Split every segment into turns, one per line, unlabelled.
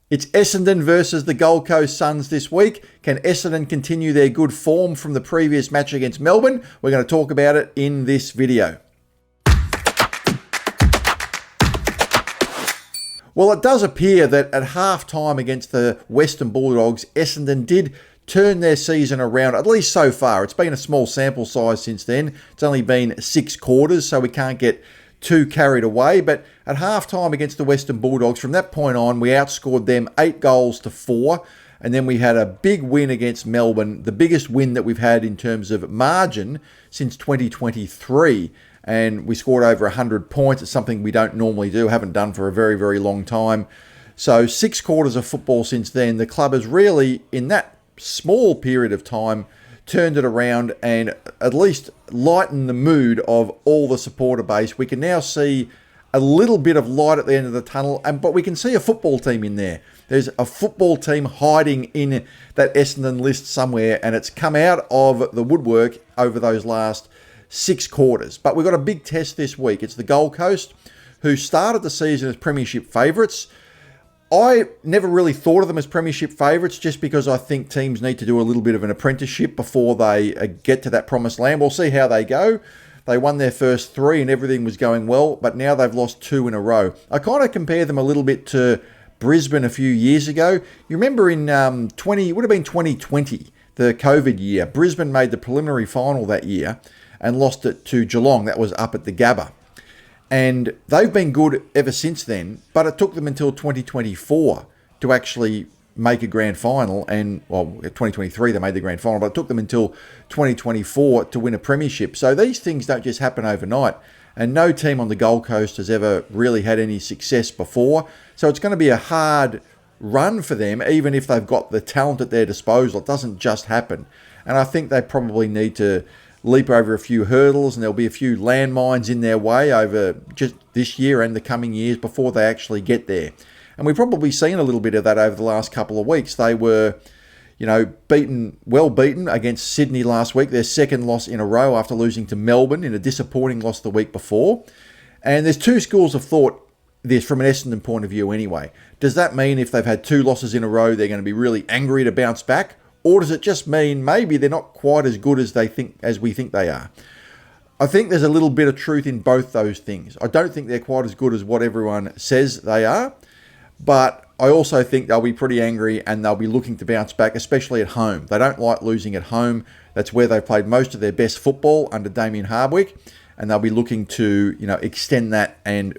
It's Essendon versus the Gold Coast Suns this week. Can Essendon continue their good form from the previous match against Melbourne? We're going to talk about it in this video. Well, it does appear that at half-time against the Western Bulldogs, Essendon did turn their season around, at least so far. It's been a small sample size since then. It's only been 6 quarters, so we can't get too carried away. But at halftime against the Western Bulldogs, from that point on, we outscored them 8-4. And then we had a big win against Melbourne, the biggest win that we've had in terms of margin since 2023. And we scored over 100 points. It's something we don't normally do, haven't done for a very, very long time. So 6 quarters of football since then. The club has really, in that small period of time, turned it around and at least lightened the mood of all the supporter base. We can now see a little bit of light at the end of the tunnel, but we can see a football team in there. There's a football team hiding in that Essendon list somewhere, and it's come out of the woodwork over those last 6 quarters. But we've got a big test this week. It's the Gold Coast, who started the season as premiership favourites. I never really thought of them as premiership favourites just because I think teams need to do a little bit of an apprenticeship before they get to that promised land. We'll see how they go. They won their first 3 and everything was going well, but now they've lost 2 in a row. I kind of compare them a little bit to Brisbane a few years ago. You remember in it would have been 2020, the COVID year. Brisbane made the preliminary final that year and lost it to Geelong. That was up at the Gabba. And they've been good ever since then, but it took them until 2024 to actually make a grand final. And, well, 2023 they made the grand final, but it took them until 2024 to win a premiership. So these things don't just happen overnight. And no team on the Gold Coast has ever really had any success before. So it's going to be a hard run for them, even if they've got the talent at their disposal. It doesn't just happen. And I think they probably need to leap over a few hurdles, and there'll be a few landmines in their way over just this year and the coming years before they actually get there. And we've probably seen a little bit of that over the last couple of weeks. They were, well beaten against Sydney last week, their second loss in a row after losing to Melbourne in a disappointing loss the week before. And there's 2 schools of thought this from an Essendon point of view anyway. Does that mean if they've had 2 losses in a row, they're going to be really angry to bounce back? Or does it just mean maybe they're not quite as good as we think they are? I think there's a little bit of truth in both those things. I don't think they're quite as good as what everyone says they are, but I also think they'll be pretty angry and they'll be looking to bounce back, especially at home. They don't like losing at home. That's where they've played most of their best football under Damien Hardwick, and they'll be looking to extend that and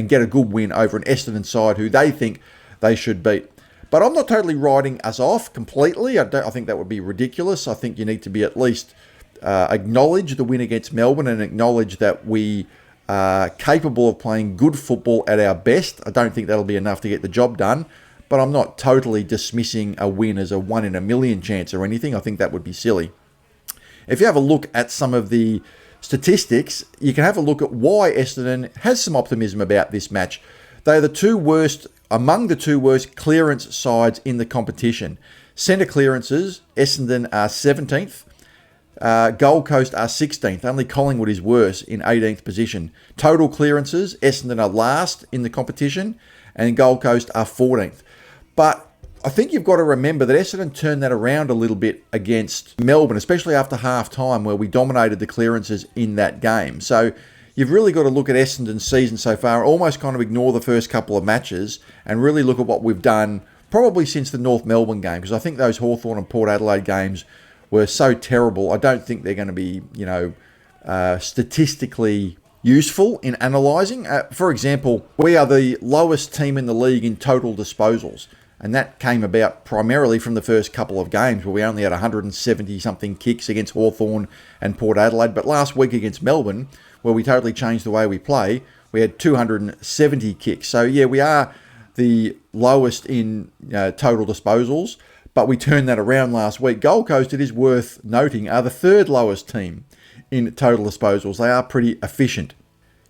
get a good win over an Essendon side who they think they should beat. But I'm not totally writing us off completely. I think that would be ridiculous. I think you need to be at least acknowledge the win against Melbourne and acknowledge that we are capable of playing good football at our best. I don't think that'll be enough to get the job done, but I'm not totally dismissing a win as a 1 in a million chance or anything. I think that would be silly. If you have a look at some of the statistics, you can have a look at why Essendon has some optimism about this match. They are among the 2 worst clearance sides in the competition. Centre clearances, Essendon are 17th. Gold Coast are 16th. Only Collingwood is worse in 18th position. Total clearances, Essendon are last in the competition and Gold Coast are 14th. But I think you've got to remember that Essendon turned that around a little bit against Melbourne, especially after half-time where we dominated the clearances in that game. So you've really got to look at Essendon's season so far, almost kind of ignore the first couple of matches and really look at what we've done probably since the North Melbourne game, because I think those Hawthorn and Port Adelaide games were so terrible. I don't think they're going to be, statistically useful in analysing. For example, we are the lowest team in the league in total disposals, and that came about primarily from the first couple of games where we only had 170-something kicks against Hawthorn and Port Adelaide. But last week against Melbourne, where we totally changed the way we play, we had 270 kicks. So, yeah, we are the lowest in total disposals, but we turned that around last week. Gold Coast, it is worth noting, are the 3rd lowest team in total disposals. They are pretty efficient.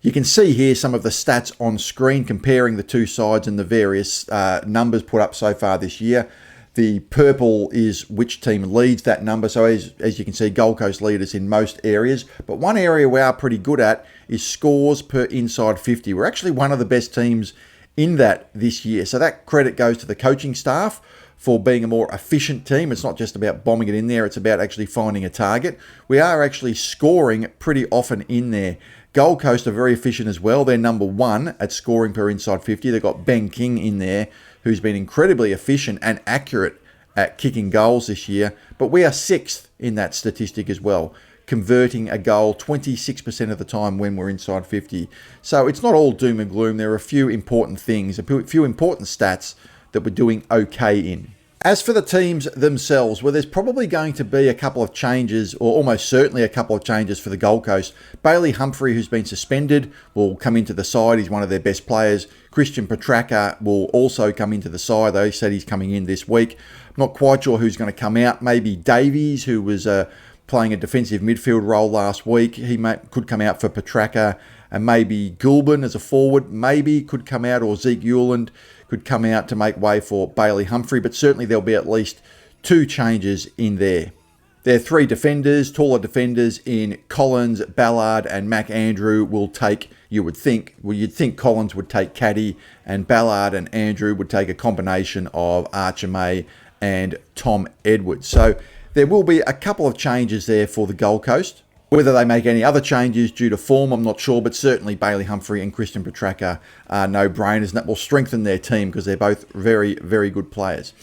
You can see here some of the stats on screen comparing the 2 sides and the various numbers put up so far this year. The purple is which team leads that number. So as you can see, Gold Coast lead us in most areas. But one area we are pretty good at is scores per inside 50. We're actually one of the best teams in that this year. So that credit goes to the coaching staff for being a more efficient team. It's not just about bombing it in there, it's about actually finding a target. We are actually scoring pretty often in there. Gold Coast are very efficient as well. They're number 1 at scoring per inside 50. They've got Ben King in there, who's been incredibly efficient and accurate at kicking goals this year. But we are 6th in that statistic as well, converting a goal 26% of the time when we're inside 50. So it's not all doom and gloom. There are a few important things, a few important stats that we're doing okay in. As for the teams themselves, well, there's probably going to be a couple of changes, or almost certainly a couple of changes for the Gold Coast. Bailey Humphrey, who's been suspended, will come into the side. He's one of their best players. Christian Petracca will also come into the side. They said he's coming in this week. I'm not quite sure who's going to come out. Maybe Davies, who was playing a defensive midfield role last week. Could come out for Petracca, and maybe Gulbin as a forward maybe could come out, or Zeke Euland could come out to make way for Bailey Humphrey, but certainly there'll be at least 2 changes in there. There are 3 defenders, taller defenders in Collins, Ballard and Mac Andrew will take, you'd think Collins would take Caddy, and Ballard and Andrew would take a combination of Archer May and Tom Edwards. So there will be a couple of changes there for the Gold Coast. Whether they make any other changes due to form, I'm not sure, but certainly Bailey Humphrey and Christian Petracca are no-brainers, and that will strengthen their team because they're both very, very good players.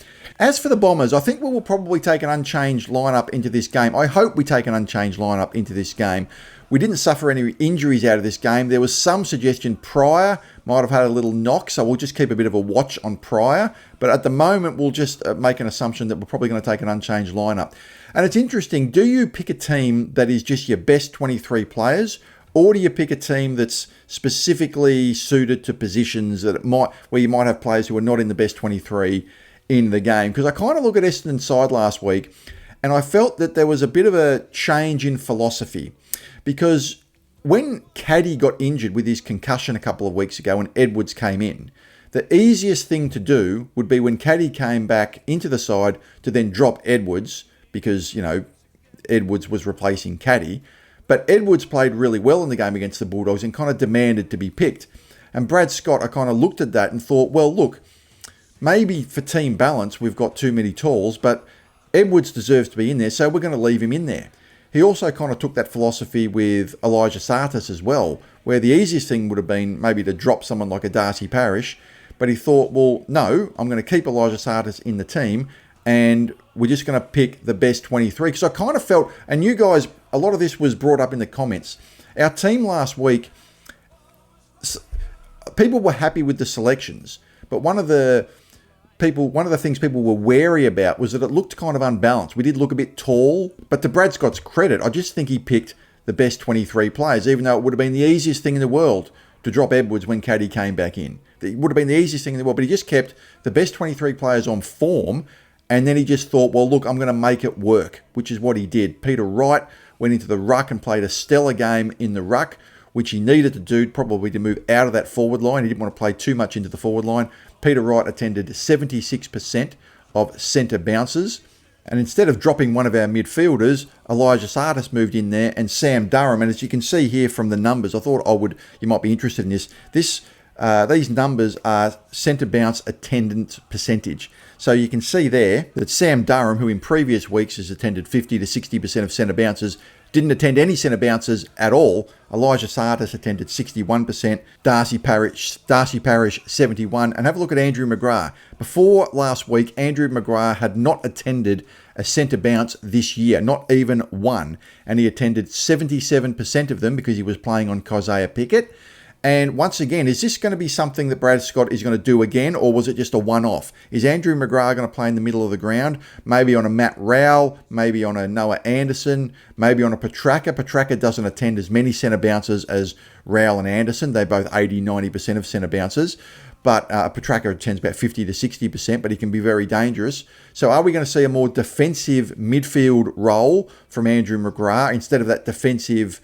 As for the Bombers, I think we will probably take an unchanged lineup into this game. I hope we take an unchanged lineup into this game. We didn't suffer any injuries out of this game. There was some suggestion Pryor might have had a little knock, so we'll just keep a bit of a watch on Pryor. But at the moment, we'll just make an assumption that we're probably going to take an unchanged lineup. And it's interesting, do you pick a team that is just your best 23 players, or do you pick a team that's specifically suited to positions where you might have players who are not in the best 23 in the game? Because I kind of look at Essendon's side last week, and I felt that there was a bit of a change in philosophy. Because when Caddy got injured with his concussion a couple of weeks ago and Edwards came in, the easiest thing to do would be when Caddy came back into the side to then drop Edwards, because, Edwards was replacing Caddy. But Edwards played really well in the game against the Bulldogs and kind of demanded to be picked. And Brad Scott, I kind of looked at that and thought, well, look, maybe for team balance, we've got too many talls, but Edwards deserves to be in there, so we're going to leave him in there. He also kind of took that philosophy with Elijah Sartis as well, where the easiest thing would have been maybe to drop someone like a Darcy Parish, but he thought, well, no, I'm going to keep Elijah Sartis in the team, and we're just going to pick the best 23. Because I kind of felt, and you guys, a lot of this was brought up in the comments. Our team last week, people were happy with the selections, but one of the things people were wary about was that it looked kind of unbalanced. We did look a bit tall, but to Brad Scott's credit, I just think he picked the best 23 players, even though it would have been the easiest thing in the world to drop Edwards when Caddy came back in. It would have been the easiest thing in the world, but he just kept the best 23 players on form. And then he just thought, well, look, I'm going to make it work, which is what he did. Peter Wright went into the ruck and played a stellar game in the ruck, which he needed to do, probably to move out of that forward line. He didn't want to play too much into the forward line. Peter Wright attended 76% of centre bounces. And instead of dropping one of our midfielders, Elijah Sartis moved in there, and Sam Durham. And as you can see here from the numbers, I thought you might be interested in this. These numbers are centre bounce attendance percentage. So you can see there that Sam Durham, who in previous weeks has attended 50 to 60% of centre bounces, didn't attend any centre bounces at all. Elijah Sartis attended 61%, Darcy Parish 71%. And have a look at Andrew McGrath. Before last week, Andrew McGrath had not attended a centre bounce this year, not even one. And he attended 77% of them because he was playing on Kysaiah Pickett. And once again, is this going to be something that Brad Scott is going to do again, or was it just a one-off? Is Andrew McGrath going to play in the middle of the ground? Maybe on a Matt Rowell, maybe on a Noah Anderson, maybe on a Petracca. Petracca doesn't attend as many centre bounces as Rowell and Anderson. They're both 80-90% of centre bounces. But Petracca attends about 50 to 60%, but he can be very dangerous. So are we going to see a more defensive midfield role from Andrew McGrath instead of that defensive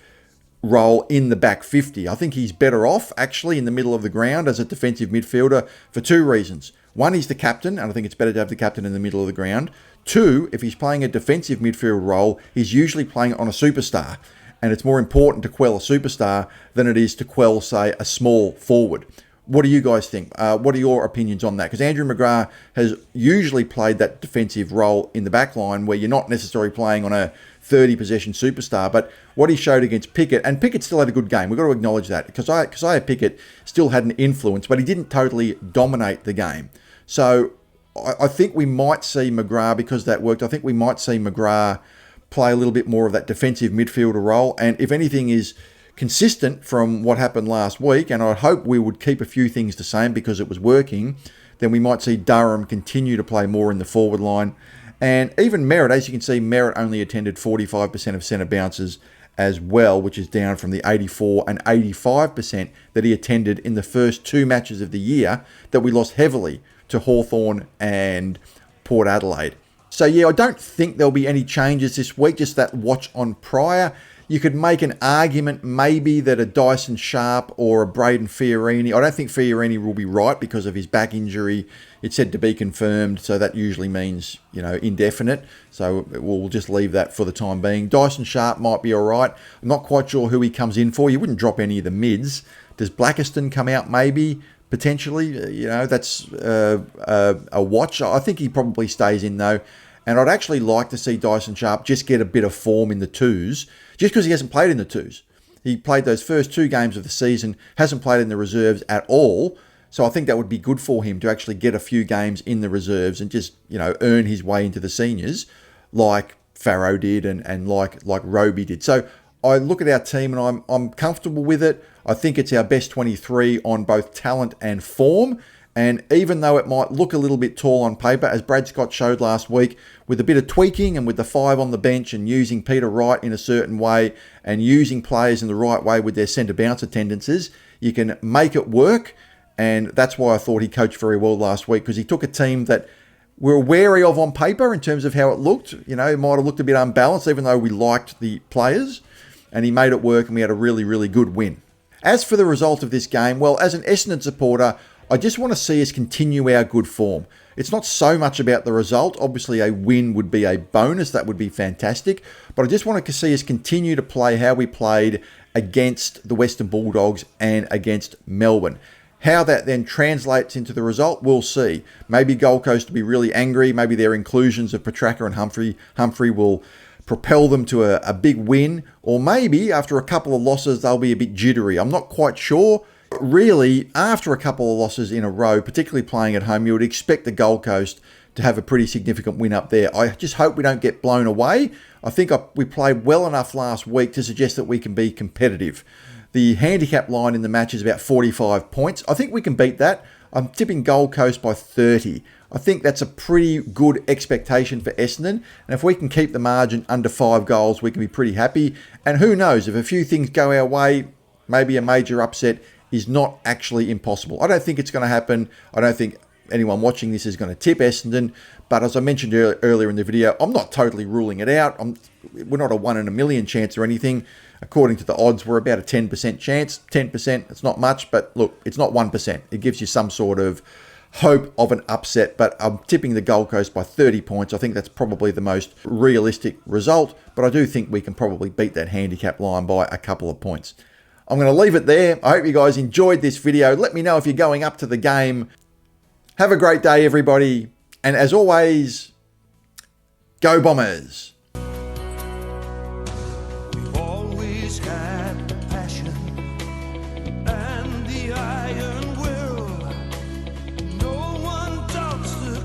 role in the back 50? I think he's better off actually in the middle of the ground as a defensive midfielder for two reasons. One, he's the captain, and I think it's better to have the captain in the middle of the ground. Two, if he's playing a defensive midfield role, he's usually playing on a superstar, and it's more important to quell a superstar than it is to quell, say, a small forward. What do you guys think? What are your opinions on that? Because Andrew McGrath has usually played that defensive role in the back line where you're not necessarily playing on a 30-possession superstar. But what he showed against Pickett, and Pickett still had a good game. We've got to acknowledge that. Because Keziah Pickett still had an influence, but he didn't totally dominate the game. So I think we might see McGrath, because that worked, I think we might see McGrath play a little bit more of that defensive midfielder role. And if anything is consistent from what happened last week, and I hope we would keep a few things the same because it was working, then we might see Durham continue to play more in the forward line. And even Merritt, as you can see, Merritt only attended 45% of centre bounces as well, which is down from the 84 and 85% that he attended in the first 2 matches of the year that we lost heavily to Hawthorn and Port Adelaide. So yeah, I don't think there'll be any changes this week, just that watch on Pryor. You could make an argument maybe that a Dyson Sharp or a Braden Fiorini, I don't think Fiorini will be right because of his back injury. It's said to be confirmed, so that usually means, indefinite. So we'll just leave that for the time being. Dyson Sharp might be all right. I'm not quite sure who he comes in for. You wouldn't drop any of the mids. Does Blackiston come out maybe? Potentially, that's a watch. I think he probably stays in though. And I'd actually like to see Dyson Sharp just get a bit of form in the twos, just because he hasn't played in the twos. He played those first 2 games of the season, hasn't played in the reserves at all. So I think that would be good for him to actually get a few games in the reserves and just, earn his way into the seniors like Farrow did and like Roby did. So I look at our team and I'm comfortable with it. I think it's our best 23 on both talent and form. And even though it might look a little bit tall on paper, as Brad Scott showed last week, with a bit of tweaking and with the 5 on the bench and using Peter Wright in a certain way and using players in the right way with their centre bouncer tendencies, you can make it work. And that's why I thought he coached very well last week, because he took a team that we're wary of on paper in terms of how it looked. It might have looked a bit unbalanced, even though we liked the players. And he made it work, and we had a really, really good win. As for the result of this game, well, as an Essendon supporter, I just want to see us continue our good form. It's not so much about the result. Obviously, a win would be a bonus. That would be fantastic. But I just want to see us continue to play how we played against the Western Bulldogs and against Melbourne. How that then translates into the result, we'll see. Maybe Gold Coast will be really angry. Maybe their inclusions of Petracca and Humphrey will propel them to a big win. Or maybe after a couple of losses, they'll be a bit jittery. I'm not quite sure. Really, after a couple of losses in a row, particularly playing at home, you would expect the Gold Coast to have a pretty significant win up there. I just hope we don't get blown away. I think we played well enough last week to suggest that we can be competitive. The handicap line in the match is about 45 points. I think we can beat that. I'm tipping Gold Coast by 30. I think that's a pretty good expectation for Essendon. And if we can keep the margin under 5 goals, we can be pretty happy. And who knows, if a few things go our way, maybe a major upset is not actually impossible. I don't think it's going to happen. I don't think anyone watching this is going to tip Essendon. But as I mentioned earlier in the video, I'm not totally ruling it out. We're not a 1 in a million chance or anything. According to the odds, we're about a 10% chance. 10%, it's not much, but look, it's not 1%. It gives you some sort of hope of an upset, but I'm tipping the Gold Coast by 30 points. I think that's probably the most realistic result, but I do think we can probably beat that handicap line by a couple of points. I'm going to leave it there. I hope you guys enjoyed this video. Let me know if you're going up to the game. Have a great day, everybody. And as always, go Bombers.